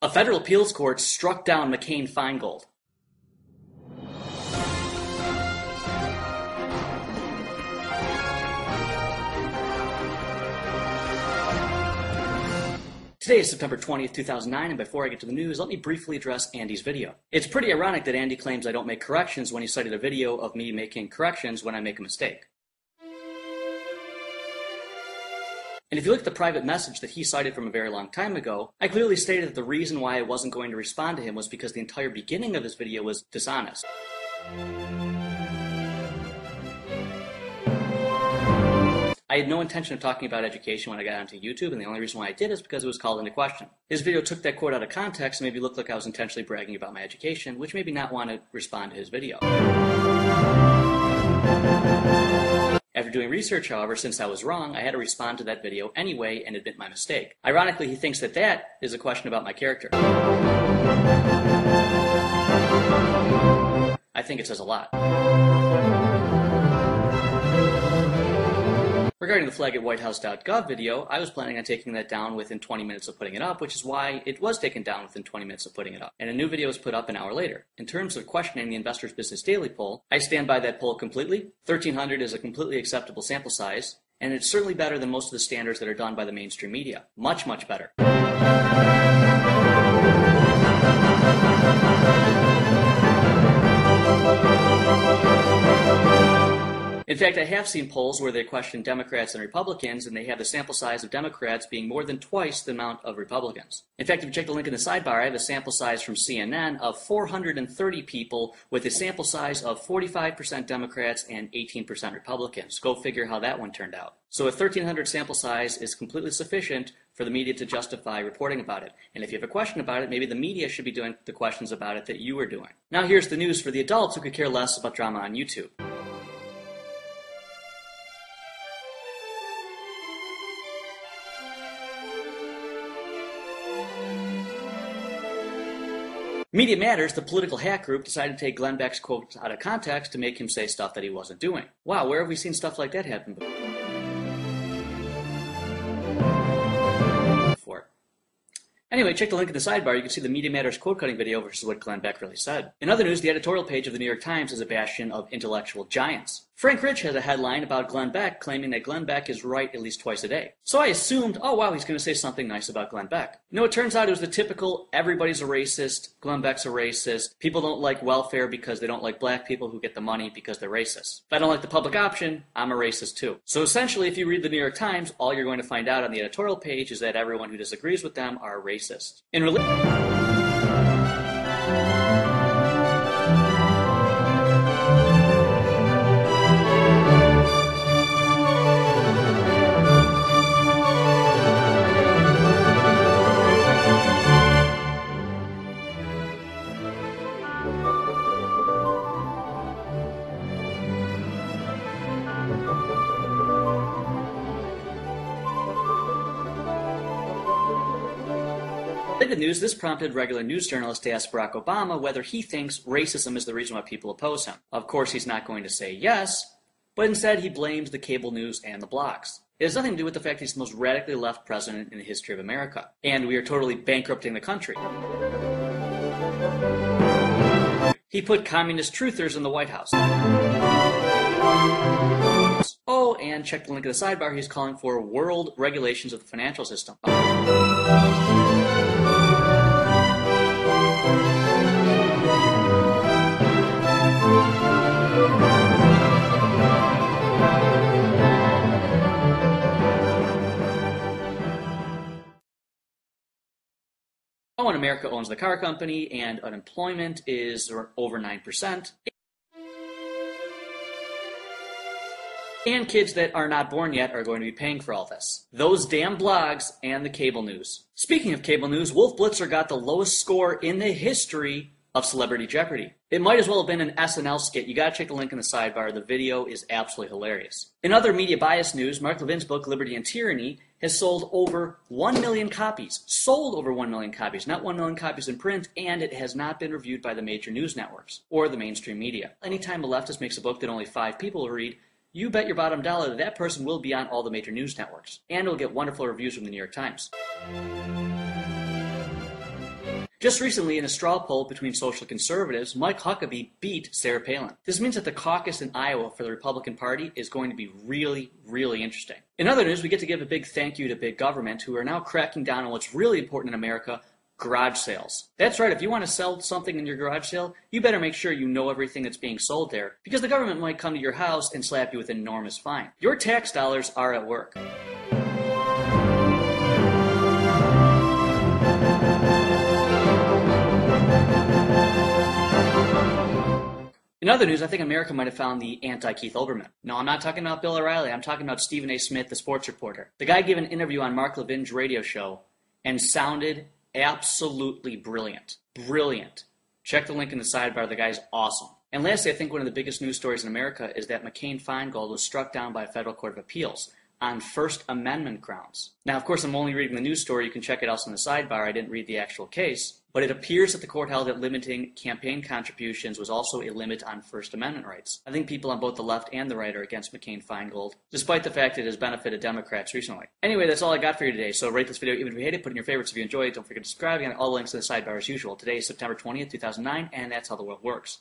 A federal appeals court struck down McCain-Feingold. Today is September 20th, 2009, and before I get to the news, let me briefly address Andy's video. It's pretty ironic that Andy claims I don't make corrections when he cited a video of me making corrections when I make a mistake. And if you look at the private message that he cited from a very long time ago, I clearly stated that the reason why I wasn't going to respond to him was because the entire beginning of his video was dishonest. I had no intention of talking about education when I got onto YouTube, and the only reason why I did is because it was called into question. His video took that quote out of context and made me look like I was intentionally bragging about my education, which made me not want to respond to his video. After doing research, however, since I was wrong, I had to respond to that video anyway and admit my mistake. Ironically, he thinks that that is a question about my character. I think it says a lot. Regarding the flag at whitehouse.gov video, I was planning on taking that down within 20 minutes of putting it up, which is why it was taken down within 20 minutes of putting it up. And a new video was put up an hour later. In terms of questioning the Investors Business Daily poll, I stand by that poll completely. 1,300 is a completely acceptable sample size, and it's certainly better than most of the standards that are done by the mainstream media. Much, much better. In fact, I have seen polls where they question Democrats and Republicans, and they have the sample size of Democrats being more than twice the amount of Republicans. In fact, if you check the link in the sidebar, I have a sample size from CNN of 430 people with a sample size of 45% Democrats and 18% Republicans. Go figure how that one turned out. So a 1,300 sample size is completely sufficient for the media to justify reporting about it. And if you have a question about it, maybe the media should be doing the questions about it that you are doing. Now here's the news for the adults who could care less about drama on YouTube. Media Matters, the political hack group, decided to take Glenn Beck's quotes out of context to make him say stuff that he wasn't doing. Wow, where have we seen stuff like that happen before? Anyway, check the link in the sidebar. You can see the Media Matters quote-cutting video versus what Glenn Beck really said. In other news, the editorial page of the New York Times is a bastion of intellectual giants. Frank Rich has a headline about Glenn Beck claiming that Glenn Beck is right at least twice a day. So I assumed, oh wow, he's going to say something nice about Glenn Beck. No, it turns out it was the typical, everybody's a racist, Glenn Beck's a racist, people don't like welfare because they don't like black people who get the money because they're racist. If I don't like the public option, I'm a racist too. So essentially, if you read the New York Times, all you're going to find out on the editorial page is that everyone who disagrees with them are racist. Related news, this prompted regular news journalists to ask Barack Obama whether he thinks racism is the reason why people oppose him. Of course, he's not going to say yes, but instead he blames the cable news and the blogs. It has nothing to do with the fact he's the most radically left president in the history of America, and we are totally bankrupting the country. He put communist truthers in the White House. Oh, and check the link in the sidebar, he's calling for world regulations of the financial system. Oh, and America owns the car company, and unemployment is over 9%. And kids that are not born yet are going to be paying for all this. Those damn blogs and the cable news. Speaking of cable news, Wolf Blitzer got the lowest score in the history of Celebrity Jeopardy. It might as well have been an SNL skit. You gotta check the link in the sidebar. The video is absolutely hilarious. In other media bias news, Mark Levin's book, Liberty and Tyranny, has sold over 1 million copies. Sold over 1 million copies, not 1 million copies in print, and it has not been reviewed by the major news networks or the mainstream media. Anytime a leftist makes a book that only 5 people will read, you bet your bottom dollar that that person will be on all the major news networks, and it'll get wonderful reviews from the New York Times. Just recently, in a straw poll between social conservatives, Mike Huckabee beat Sarah Palin. This means that the caucus in Iowa for the Republican Party is going to be really, really interesting. In other news, we get to give a big thank you to big government, who are now cracking down on what's really important in America: garage sales. That's right, if you want to sell something in your garage sale, you better make sure you know everything that's being sold there, because the government might come to your house and slap you with an enormous fine. Your tax dollars are at work. In other news, I think America might have found the anti-Keith Olbermann. No, I'm not talking about Bill O'Reilly. I'm talking about Stephen A. Smith, the sports reporter. The guy gave an interview on Mark Levin's radio show and sounded absolutely brilliant. Brilliant. Check the link in the sidebar. The guy's awesome. And lastly, I think one of the biggest news stories in America is that McCain-Feingold was struck down by a federal court of appeals on First Amendment grounds. Now, of course, I'm only reading the news story. You can check it out in the sidebar. I didn't read the actual case. But it appears that the court held that limiting campaign contributions was also a limit on First Amendment rights. I think people on both the left and the right are against McCain-Feingold, despite the fact that it has benefited Democrats recently. Anyway, that's all I got for you today. So rate this video even if you hate it, put in your favorites if you enjoyed it. Don't forget to subscribe. You got all the links in the sidebar as usual. Today is September 20th, 2009, and that's how the world works.